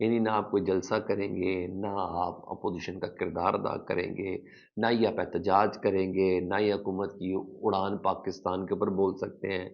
یعنی نہ آپ کوئی جلسہ کریں گے، نہ آپ اپوزیشن کا کردار ادا کریں گے، نہ ہی آپ احتجاج کریں گے، نہ ہی حکومت کی اڑان پاکستان کے اوپر بول سکتے ہیں،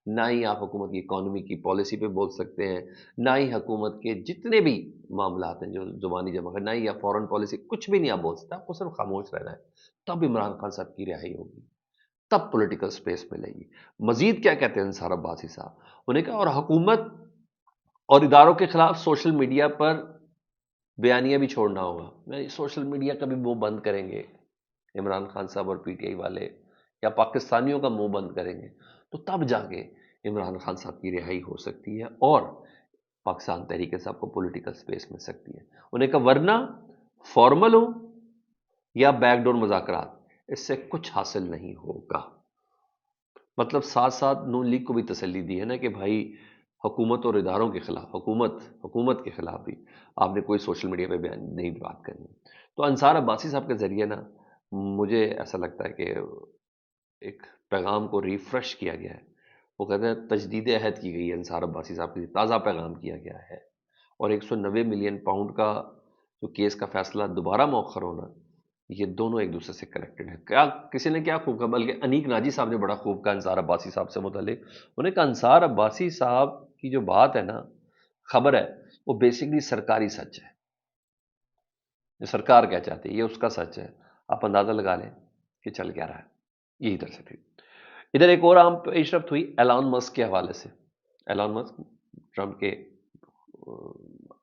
نہ ہی آپ حکومت کی اکانومی کی پالیسی پہ بول سکتے ہیں، نہ ہی حکومت کے جتنے بھی معاملات ہیں جو زبانی جمع کر، نہ ہی آپ فورن پالیسی، کچھ بھی نہیں آپ بول سکتے، آپ کو صرف خاموش رہنا ہے. تب عمران خان صاحب کی رہائی ہوگی، تب پولیٹیکل سپیس ملے گی. مزید کیا کہتے ہیں انصار عباسی صاحب؟ انہیں کہا اور حکومت اور اداروں کے خلاف سوشل میڈیا پر بیانیہ بھی چھوڑنا ہوگا. سوشل میڈیا کا بھی منہ بند کریں گے عمران خان صاحب اور پی ٹی آئی والے، یا پاکستانیوں کا منہ بند کریں گے، تو تب جا کے عمران خان صاحب کی رہائی ہو سکتی ہے اور پاکستان تحریک انصاف کو پولیٹیکل سپیس مل سکتی ہے. انہیں کہا ورنہ فارمل ہو یا بیک ڈور مذاکرات، اس سے کچھ حاصل نہیں ہوگا. مطلب ساتھ ساتھ نون لیگ کو بھی تسلی دی ہے نا کہ بھائی حکومت اور اداروں کے خلاف، حکومت کے خلاف بھی آپ نے کوئی سوشل میڈیا پہ بیان نہیں بات کرنی. تو انصار عباسی صاحب کے ذریعے نا مجھے ایسا لگتا ہے کہ ایک پیغام کو ریفریش کیا گیا ہے. وہ کہتے ہیں تجدید عہد کی گئی ہے انصار عباسی صاحب کے لیے، تازہ پیغام کیا گیا ہے. اور 190 ملین پاؤنڈ کا جو کیس کا فیصلہ دوبارہ مؤخر ہونا، یہ دونوں ایک دوسرے سے کنیکٹڈ ہیں. کیا کسی نے کیا خوب کہا، بلکہ انیک ناجی صاحب نے بڑا خوب کہا انصار عباسی صاحب سے متعلق. انہوں نے کہا انصار عباسی صاحب کی جو بات ہے نا، خبر ہے، وہ بیسکلی سرکاری سچ ہے. جو سرکار کیا چاہتی ہے یہ اس کا سچ ہے. آپ اندازہ لگا لیں کہ چل کیا رہا ہے. یہ ادھر سے تھی. ادھر ایک اور عام پیش رفت ہوئی ایلان مسک کے حوالے سے. ایلان مسک ٹرمپ کے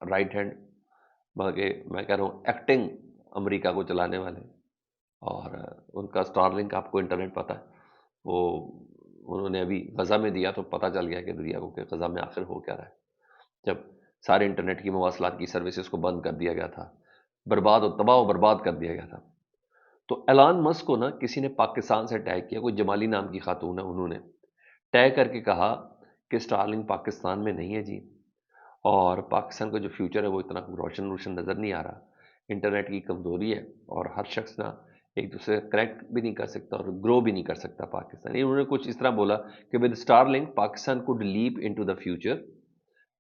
رائٹ ہینڈ، بلکہ میں کہہ رہا ہوں ایکٹنگ امریکہ کو چلانے والے، اور ان کا سٹار لنک آپ کو انٹرنیٹ پتہ ہے، وہ انہوں نے ابھی غزہ میں دیا تو پتہ چل گیا کہ دنیا کو کہ غزہ میں آخر ہو کیا رہا ہے، جب سارے انٹرنیٹ کی مواصلات کی سروسز کو بند کر دیا گیا تھا، برباد و تباہ و برباد کر دیا گیا تھا. تو ایلان مسک کو نا کسی نے پاکستان سے ٹیگ کیا، کوئی جمالی نام کی خاتون ہے، انہوں نے ٹیگ کر کے کہا کہ سٹار لنک پاکستان میں نہیں ہے جی، اور پاکستان کا جو فیوچر ہے وہ اتنا روشن نظر نہیں آ رہا، انٹرنیٹ کی کمزوری ہے اور ہر شخص نا ایک دوسرے کریکٹ بھی نہیں کر سکتا اور گرو بھی نہیں کر سکتا پاکستان. انہوں نے کچھ اس طرح بولا کہ with Starlink Pakistan could leap into the future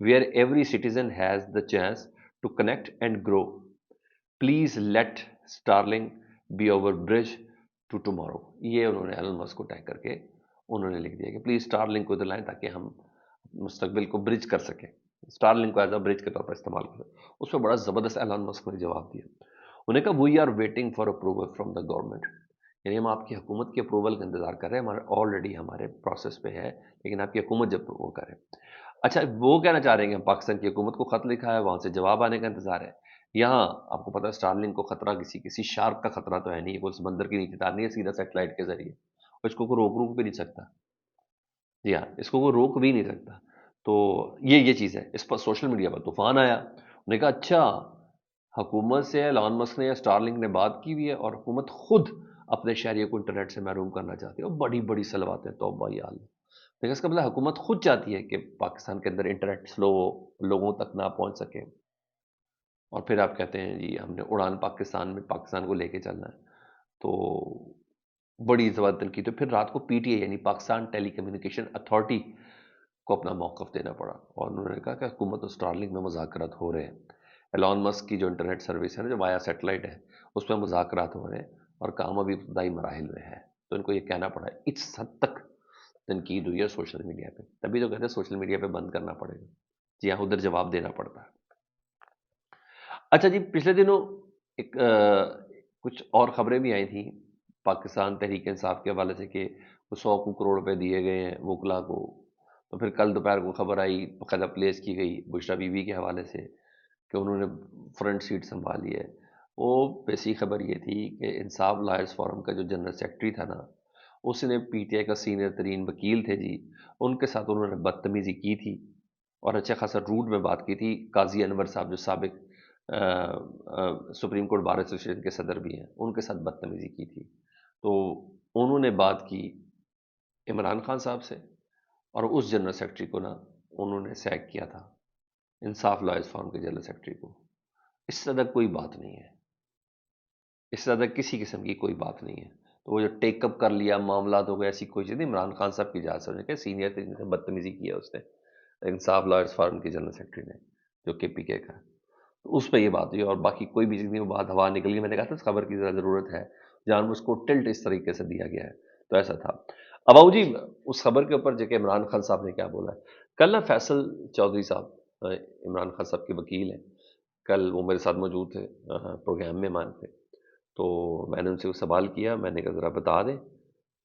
where every citizen has the chance to connect and grow. Please let Starlink be our bridge to tomorrow. یہ انہوں نے ایلن مسک کو ٹیگ کر کے انہوں نے لکھ دیا کہ پلیز اسٹار لنک کو ادھر لائیں تاکہ ہم مستقبل کو برج کر سکیں، اسٹار لنک کو ایز اے برج کے طور پر استعمال کریں. اس پہ بڑا زبردست ایلان مسک نے جواب دیا. انہیں کہا we are waiting for approval from the government, یعنی ہم آپ کی حکومت کے اپروول کا انتظار کر رہے ہیں، ہمارے آلریڈی ہمارے پروسیس پہ ہے، لیکن آپ کی حکومت جب وہ کرے. اچھا وہ کہنا چاہ رہے ہیں کہ ہم پاکستان کی حکومت کو خط لکھا ہے، وہاں سے جواب آنے کا انتظار ہے. یہاں آپ کو پتا ہے اسٹار لنک کو خطرہ کسی شارک کا خطرہ تو ہے نہیں، وہ سمندر کے نیچے تارنی ہے سیدھا سیٹلائٹ کے ذریعے، اور اس کو کوئی روک بھی نہیں سکتا. جی ہاں، اس کو کوئی روک بھی نہیں سکتا. تو یہ چیز ہے. اس پر سوشل میڈیا پر طوفان آیا. انہوں نے کہا اچھا حکومت سے ایلان مسک نے یا اسٹار لنک نے بات کی ہوئی ہے اور حکومت خود اپنے شہریوں کو انٹرنیٹ سے محروم کرنا چاہتی ہے. اور بڑی بڑی سلواتیں، توبہ یا اللہ. لیکن اس کا مطلب حکومت خود چاہتی ہے کہ پاکستان کے اندر انٹرنیٹ سلو ہو، لوگوں تک نہ پہنچ سکے، اور پھر آپ کہتے ہیں جی ہم نے اڑان پاکستان میں پاکستان کو لے کے چلنا ہے. تو بڑی زبردست تنقید. تو پھر رات کو پی ٹی آئی یعنی پاکستان ٹیلی کمیونیکیشن اتھارٹی کو اپنا موقف دینا پڑا، اور انہوں نے کہا کہ حکومت اور اسٹار لنک میں مذاکرات ہو رہے ہیں. ایلان مسک کی جو انٹرنیٹ سروس ہے نا، جو وایا سیٹلائٹ ہے، اس میں مذاکرات ہو رہے ہیں اور کام ابھی ابتدائی مراحل میں ہے. تو ان کو یہ کہنا پڑا ہے. اس حد تک تنقید ہوئی ہے سوشل میڈیا پہ. تبھی تو کہتے ہیں سوشل میڈیا پہ بند کرنا پڑے گا. جی ہاں، ادھر جواب دینا پڑتا ہے. اچھا جی، پچھلے دنوں ایک کچھ اور خبریں بھی آئی تھیں پاکستان تحریک انصاف کے حوالے سے کہ 100 کروڑ روپے دیے گئے ہیں وکلا کو. تو پھر کل دوپہر کو خبر آئی، باقاعدہ پلیس کی گئی بشرا بی وی کے حوالے سے کہ انہوں نے فرنٹ سیٹ سنبھالی ہے. وہ بیسک خبر یہ تھی کہ انصاف لائرز فورم کا جو جنرل سیکرٹری تھا نا، اس نے پی ٹی آئی کا سینئر ترین وکیل تھے جی، ان کے ساتھ انہوں نے بدتمیزی کی تھی اور اچھا خاصا روڈ میں بات کی تھی. قاضی انور صاحب جو سابق سپریم کورٹ بار ایسوسیشن کے صدر بھی ہیں، ان کے ساتھ بدتمیزی کی تھی. تو انہوں نے بات کی عمران خان صاحب سے، اور اس جنرل سیکرٹری کو نا انہوں نے سیک کیا تھا، انصاف لائرز فورم کے جنرل سیکرٹری کو. اس سے زیادہ کوئی بات نہیں ہے، اس سے زیادہ کسی قسم کی کوئی بات نہیں ہے. تو وہ جو ٹیک اپ کر لیا معاملات ہو گئے، ایسی کوئی چیز نہیں. عمران خان صاحب کی اجازت سے کہ سینئر ترین سے بدتمیزی کی ہے اس نے، انصاف لائرز فورم کے جنرل سیکرٹری نے، جو کے پی کے کا ہے. اس پہ یہ بات ہوئی، اور باقی کوئی بھی چیز نہیں، وہ بات ہوا نکل گئی. میں نے کہا تھا اس خبر کی ذرا ضرورت ہے، جان بوجھ کو ٹلٹ اس طریقے سے دیا گیا ہے. تو ایسا تھا. اب آؤ جی اس خبر کے اوپر جو کہ عمران خان صاحب نے کیا بولا ہے. کل نا فیصل چودھری صاحب عمران خان صاحب کے وکیل ہیں، کل وہ میرے ساتھ موجود تھے پروگرام میں مان تھے. تو میں نے ان سے سوال کیا، میں نے کہا ذرا بتا دیں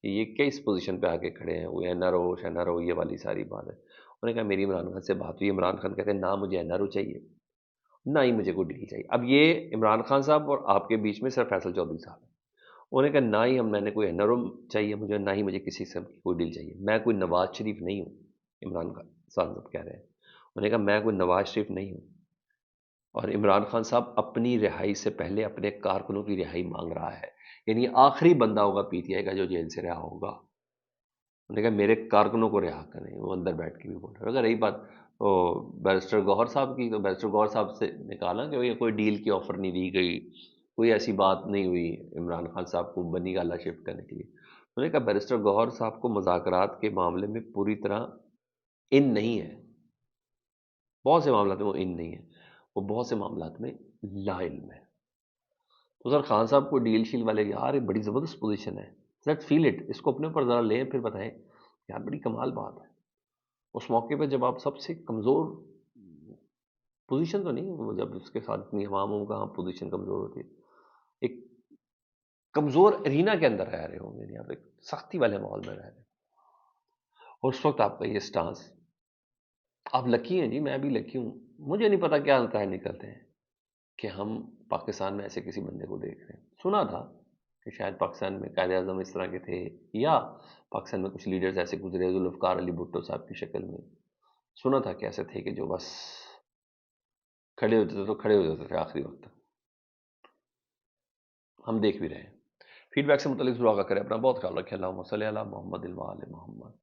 کہ یہ کس پوزیشن پہ آ کے کھڑے ہیں، وہ این آر او شین آر او یہ والی ساری بات ہے. انہوں نے کہا میری عمران خان سے بات ہوئی. عمران خان کہتے ہیں نہ مجھے این آر او چاہیے، نہ ہی مجھے کوئی ڈیل چاہیے. اب یہ عمران خان صاحب اور آپ کے بیچ میں صرف فیصل چودھری صاحب ہیں. انہوں نے کہا نہ ہی میں نے کوئی این آر او چاہیے مجھے، نہ ہی مجھے کسی قسم کی کوئی ڈیل چاہیے. میں کوئی نواز شریف نہیں ہوں. عمران خان صاحب کہہ رہے ہیں، انہوں نے کہا میں کوئی نواز شریف نہیں ہوں. اور عمران خان صاحب اپنی رہائی سے پہلے اپنے کارکنوں کی رہائی مانگ رہا ہے. یعنی آخری بندہ ہوگا پی ٹی آئی کا جو جیل سے رہا ہوگا. انہوں نے کہا میرے کارکنوں کو رہا کریں. وہ اندر بیٹھ کے بھی بول رہے. اگر رہی بات بیرسٹر گوہر صاحب کی، تو بیرسٹر گوہر صاحب سے نکالا کہ یہ کوئی ڈیل کی آفر نہیں دی گئی، کوئی ایسی بات نہیں ہوئی عمران خان صاحب کو بنی گالا شفٹ کرنے کے لیے. انہوں نے کہا بیرسٹر گوہر صاحب کو مذاکرات کے معاملے میں پوری طرح ان نہیں ہے. بہت سے معاملات میں وہ ان نہیں ہے، وہ بہت سے معاملات میں لا علم ہے. تو سر خان صاحب کو ڈیل شیل والے یار یہ بڑی زبردست پوزیشن ہے، لیٹس فیل اٹ. اس کو اپنے اوپر ذرا لیں پھر بتائیں یار بڑی کمال بات ہے. اس موقع پہ جب آپ سب سے کمزور پوزیشن تو نہیں، وہ جب اس کے ساتھ اتنی عوام ہوں کہاں پوزیشن کمزور ہوتی ہے، ایک کمزور ارینا کے اندر رہ رہے ہوں گے، آپ ایک سختی والے ماحول میں رہ رہے ہیں، اور اس وقت آپ کا یہ سٹانس. آپ لکی ہیں جی، میں بھی لکی ہوں. مجھے نہیں پتا کیا نتائج نکلتے ہیں کہ ہم پاکستان میں ایسے کسی بندے کو دیکھ رہے ہیں. سنا تھا کہ شاید پاکستان میں قائد اعظم اس طرح کے تھے، یا پاکستان میں کچھ لیڈرز ایسے گزرے ذوالفقار علی بھٹو صاحب کی شکل میں. سنا تھا کہ ایسے تھے کہ جو بس کھڑے ہوتے تھے تو کھڑے ہو جاتے تھے آخری وقت تک. ہم دیکھ بھی رہے ہیں. فیڈ بیک سے متعلق ضرور آگاہ کریں. اپنا بہت خیال رکھیں. اللہم صلی علی محمد و آل محمد.